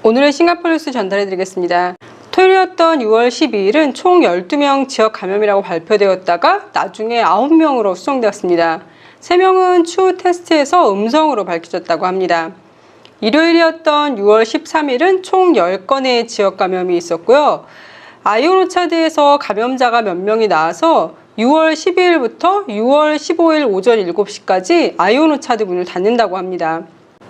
오늘의 싱가포르 뉴스 전달해 드리겠습니다. 토요일이었던 6월 12일은 총 12명 지역 감염이라고 발표되었다가 나중에 9명으로 수정되었습니다. 3명은 추후 테스트에서 음성으로 밝혀졌다고 합니다. 일요일이었던 6월 13일은 총 10건의 지역 감염이 있었고요. 아이온 오차드에서 감염자가 몇 명이 나와서 6월 12일부터 6월 15일 오전 7시까지 아이온 오차드 문을 닫는다고 합니다.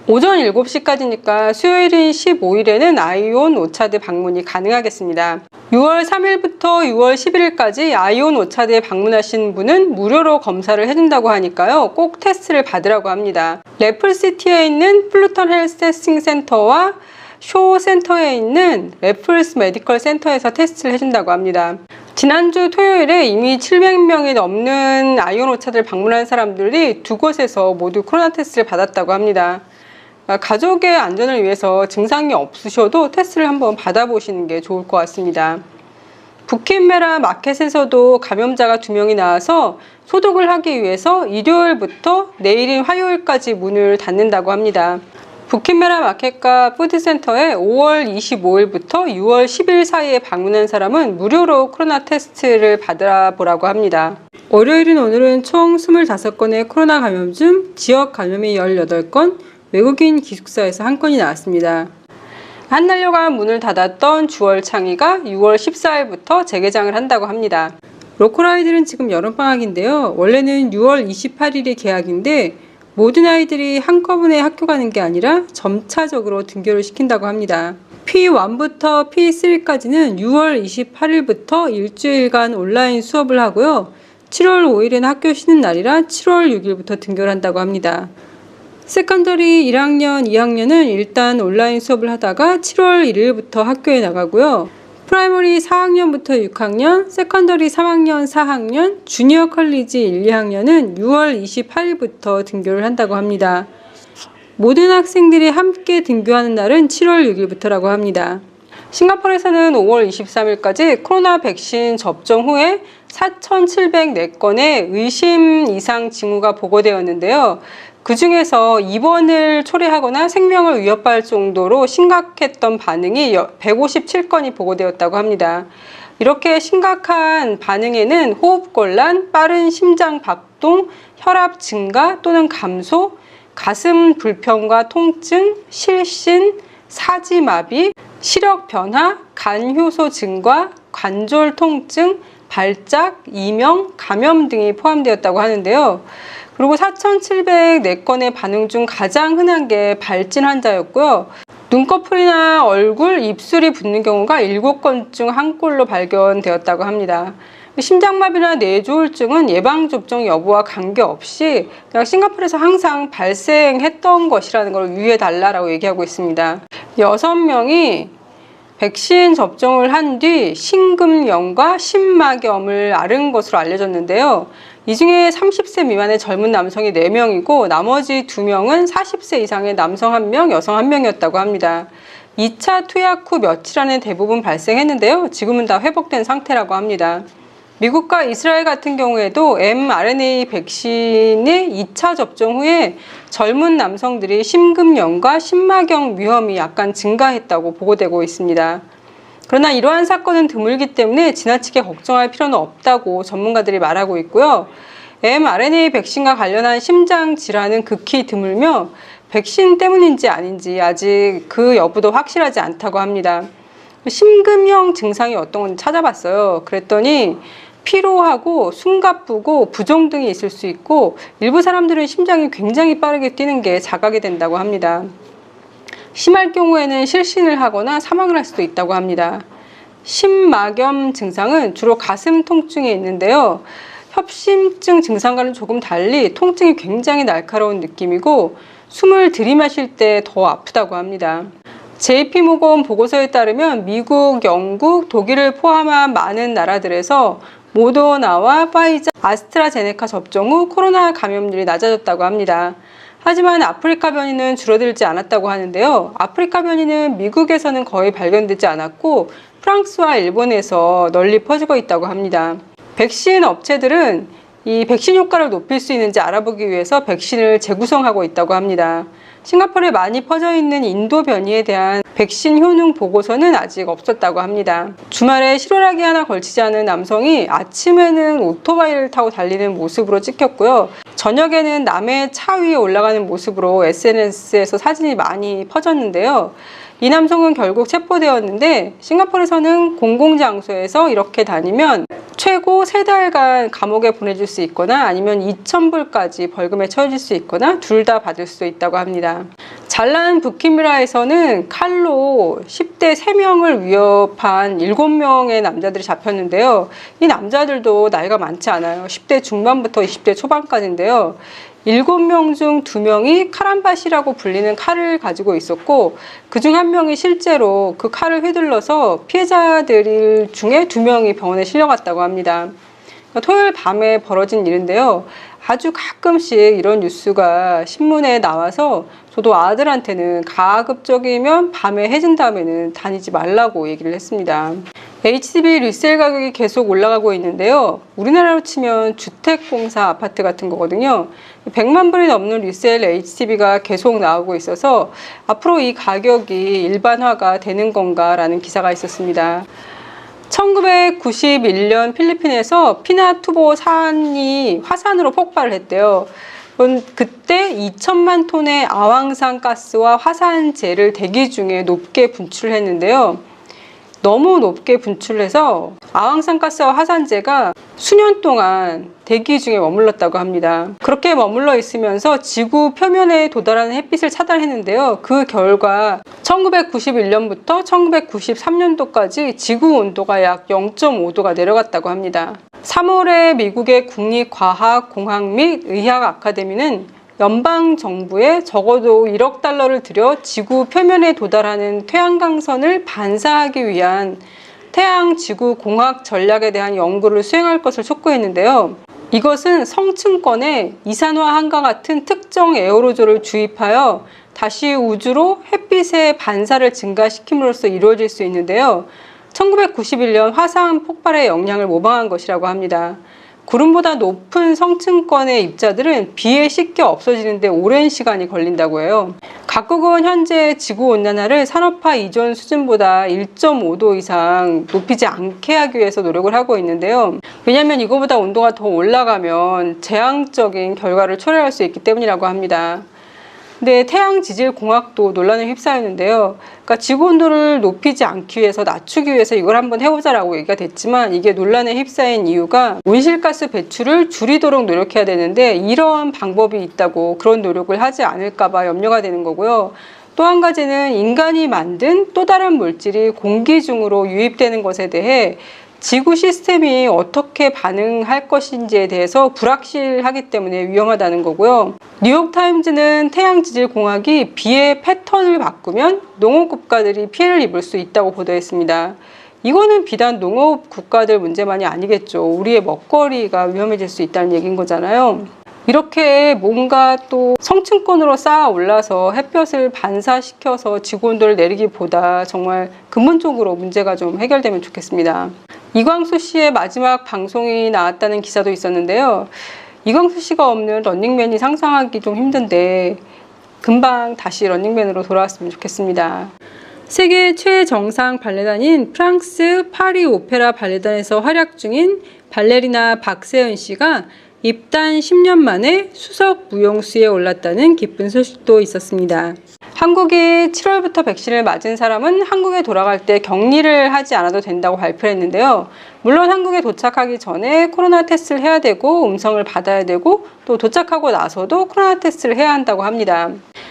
오전 7시까지니까 수요일인 15일에는 아이온 오차드 방문이 가능하겠습니다. 6월 3일부터 6월 11일까지 아이온 오차드에 방문하신 분은 무료로 검사를 해준다고 하니까요. 꼭 테스트를 받으라고 합니다. 래플시티에 있는 플루턴 헬스 테스팅 센터와 쇼 센터에 있는 래플스 메디컬 센터에서 테스트를 해준다고 합니다. 지난주 토요일에 이미 700명이 넘는 아이온 오차드를 방문한 사람들이 두 곳에서 모두 코로나 테스트를 받았다고 합니다. 가족의 안전을 위해서 증상이 없으셔도 테스트를 한번 받아보시는 게 좋을 것 같습니다. 부킨메라 마켓에서도 감염자가 2명이 나와서 소독을 하기 위해서 일요일부터 내일인 화요일까지 문을 닫는다고 합니다. 부킨메라 마켓과 푸드센터에 5월 25일부터 6월 10일 사이에 방문한 사람은 무료로 코로나 테스트를 받아보라고 합니다. 월요일인 오늘은 총 25건의 코로나 감염 중 지역 감염이 18건, 외국인 기숙사에서 1건이 나왔습니다. 한날여관 문을 닫았던 주얼창이가 6월 14일부터 재개장을 한다고 합니다. 로컬 아이들은 지금 여름방학인데요. 원래는 6월 28일이 개학인데 모든 아이들이 한꺼번에 학교 가는 게 아니라 점차적으로 등교를 시킨다고 합니다. P1부터 P3까지는 6월 28일부터 일주일간 온라인 수업을 하고요. 7월 5일은 학교 쉬는 날이라 7월 6일부터 등교를 한다고 합니다. 세컨더리 1학년, 2학년은 일단 온라인 수업을 하다가 7월 1일부터 학교에 나가고요. 프라이머리 4학년부터 6학년, 세컨더리 3학년, 4학년, 주니어 컬리지 1, 2학년은 6월 28일부터 등교를 한다고 합니다. 모든 학생들이 함께 등교하는 날은 7월 6일부터라고 합니다. 싱가포르에서는 5월 23일까지 코로나 백신 접종 후에 4,704건의 의심 이상 징후가 보고되었는데요. 그 중에서 입원을 초래하거나 생명을 위협할 정도로 심각했던 반응이 157건이 보고되었다고 합니다. 이렇게 심각한 반응에는 호흡곤란, 빠른 심장 박동, 혈압 증가 또는 감소, 가슴 불편과 통증, 실신, 사지마비, 시력 변화, 간 효소 증가, 관절 통증, 발작, 이명, 감염 등이 포함되었다고 하는데요. 그리고 4,704건의 반응 중 가장 흔한 게 발진 환자였고요. 눈꺼풀이나 얼굴, 입술이 붓는 경우가 7건 중 1건로 발견되었다고 합니다. 심장마비나 뇌조울증은 예방접종 여부와 관계없이 그냥 싱가포르에서 항상 발생했던 것이라는 걸 유의해달라고 얘기하고 있습니다. 6명이 백신 접종을 한 뒤 심근염과 심막염을 앓은 것으로 알려졌는데요. 이 중에 30세 미만의 젊은 남성이 4명이고 나머지 2명은 40세 이상의 남성 1명, 여성 1명이었다고 합니다. 2차 투약 후 며칠 안에 대부분 발생했는데요. 지금은 다 회복된 상태라고 합니다. 미국과 이스라엘 같은 경우에도 mRNA 백신의 2차 접종 후에 젊은 남성들이 심근염과 심막염 위험이 약간 증가했다고 보고되고 있습니다. 그러나 이러한 사건은 드물기 때문에 지나치게 걱정할 필요는 없다고 전문가들이 말하고 있고요. mRNA 백신과 관련한 심장 질환은 극히 드물며 백신 때문인지 아닌지 아직 그 여부도 확실하지 않다고 합니다. 심근형 증상이 어떤 건지 찾아봤어요. 그랬더니 피로하고 숨가쁘고 부종 등이 있을 수 있고 일부 사람들은 심장이 굉장히 빠르게 뛰는 게 자각이 된다고 합니다. 심할 경우에는 실신을 하거나 사망을 할 수도 있다고 합니다. 심막염 증상은 주로 가슴 통증에 있는데요. 협심증 증상과는 조금 달리 통증이 굉장히 날카로운 느낌이고 숨을 들이마실 때 더 아프다고 합니다. JP모건 보고서에 따르면 미국, 영국, 독일을 포함한 많은 나라들에서 모더나와 파이자, 아스트라제네카 접종 후 코로나 감염률이 낮아졌다고 합니다. 하지만 아프리카 변이는 줄어들지 않았다고 하는데요. 아프리카 변이는 미국에서는 거의 발견되지 않았고 프랑스와 일본에서 널리 퍼지고 있다고 합니다. 백신 업체들은 이 백신 효과를 높일 수 있는지 알아보기 위해서 백신을 재구성하고 있다고 합니다. 싱가포르에 많이 퍼져 있는 인도 변이에 대한 백신 효능 보고서는 아직 없었다고 합니다. 주말에 실오라기 하나 걸치지 않은 남성이 아침에는 오토바이를 타고 달리는 모습으로 찍혔고요. 저녁에는 남의 차 위에 올라가는 모습으로 SNS에서 사진이 많이 퍼졌는데요. 이 남성은 결국 체포되었는데 싱가포르에서는 공공장소에서 이렇게 다니면 최고 3달간 감옥에 보내줄 수 있거나 아니면 2,000불까지 벌금에 처해질 수 있거나 둘 다 받을 수 있다고 합니다. 잘난 부키미라에서는 칼로 10대 3명을 위협한 7명의 남자들이 잡혔는데요. 이 남자들도 나이가 많지 않아요. 10대 중반부터 20대 초반까지인데요. 7명 중 2명이 카람밭이라고 불리는 칼을 가지고 있었고 그중 1명이 실제로 그 칼을 휘둘러서 피해자들 중에 2명이 병원에 실려갔다고 합니다. 토요일 밤에 벌어진 일인데요. 아주 가끔씩 이런 뉴스가 신문에 나와서 저도 아들한테는 가급적이면 밤에 해진 다음에는 다니지 말라고 얘기를 했습니다. HDB 리셀 가격이 계속 올라가고 있는데요. 우리나라로 치면 주택공사 아파트 같은 거거든요. 100만 불이 넘는 리셀 HDB가 계속 나오고 있어서 앞으로 이 가격이 일반화가 되는 건가라는 기사가 있었습니다. 1991년 필리핀에서 피나투보 산이 화산으로 폭발을 했대요. 그때 2천만 톤의 아황산 가스와 화산재를 대기 중에 높게 분출을 했는데요. 너무 높게 분출해서 아황산 가스와 화산재가 수년 동안 대기 중에 머물렀다고 합니다. 그렇게 머물러 있으면서 지구 표면에 도달하는 햇빛을 차단했는데요. 그 결과 1991년부터 1993년도까지 지구 온도가 약 0.5도가 내려갔다고 합니다. 3월에 미국의 국립과학공학 및 의학 아카데미는 연방정부에 적어도 1억 달러를 들여 지구 표면에 도달하는 태양광선을 반사하기 위한 태양-지구-공학 전략에 대한 연구를 수행할 것을 촉구했는데요. 이것은 성층권에 이산화황과 같은 특정 에어로졸을 주입하여 다시 우주로 햇빛의 반사를 증가시킴으로써 이루어질 수 있는데요. 1991년 화산 폭발의 영향을 모방한 것이라고 합니다. 구름보다 높은 성층권의 입자들은 비에 쉽게 없어지는데 오랜 시간이 걸린다고 해요. 각국은 현재 지구온난화를 산업화 이전 수준보다 1.5도 이상 높이지 않게 하기 위해서 노력을 하고 있는데요. 왜냐하면 이거보다 온도가 더 올라가면 재앙적인 결과를 초래할 수 있기 때문이라고 합니다. 근데 태양 지질 공학도 논란에 휩싸였는데요. 그러니까 지구 온도를 높이지 않기 위해서 낮추기 위해서 이걸 한번 해보자라고 얘기가 됐지만 이게 논란에 휩싸인 이유가 온실가스 배출을 줄이도록 노력해야 되는데 이런 방법이 있다고 그런 노력을 하지 않을까봐 염려가 되는 거고요. 또 한 가지는 인간이 만든 또 다른 물질이 공기 중으로 유입되는 것에 대해 지구 시스템이 어떻게 반응할 것인지에 대해서 불확실하기 때문에 위험하다는 거고요. 뉴욕타임즈는 태양지질공학이 비의 패턴을 바꾸면 농업국가들이 피해를 입을 수 있다고 보도했습니다. 이거는 비단 농업 국가들 문제만이 아니겠죠. 우리의 먹거리가 위험해질 수 있다는 얘기인 거잖아요. 이렇게 뭔가 또 성층권으로 쌓아 올라서 햇볕을 반사시켜서 지구온도를 내리기보다 정말 근본적으로 문제가 좀 해결되면 좋겠습니다. 이광수 씨의 마지막 방송이 나왔다는 기사도 있었는데요. 이광수 씨가 없는 런닝맨이 상상하기 좀 힘든데 금방 다시 런닝맨으로 돌아왔으면 좋겠습니다. 세계 최정상 발레단인 프랑스 파리 오페라 발레단에서 활약 중인 발레리나 박세은 씨가 입단 10년 만에 수석 무용수에 올랐다는 기쁜 소식도 있었습니다. 한국이 7월부터 백신을 맞은 사람은 한국에 돌아갈 때 격리를 하지 않아도 된다고 발표를 했는데요. 물론 한국에 도착하기 전에 코로나 테스트를 해야 되고 음성을 받아야 되고 또 도착하고 나서도 코로나 테스트를 해야 한다고 합니다.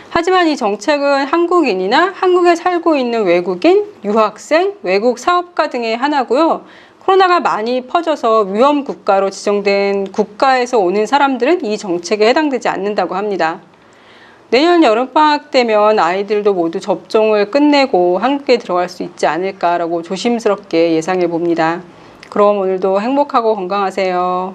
하지만 이 정책은 한국인이나 한국에 살고 있는 외국인, 유학생, 외국 사업가 등의 하나고요. 코로나가 많이 퍼져서 위험 국가로 지정된 국가에서 오는 사람들은 이 정책에 해당되지 않는다고 합니다. 내년 여름방학 때면 아이들도 모두 접종을 끝내고 한국에 들어갈 수 있지 않을까라고 조심스럽게 예상해 봅니다. 그럼 오늘도 행복하고 건강하세요.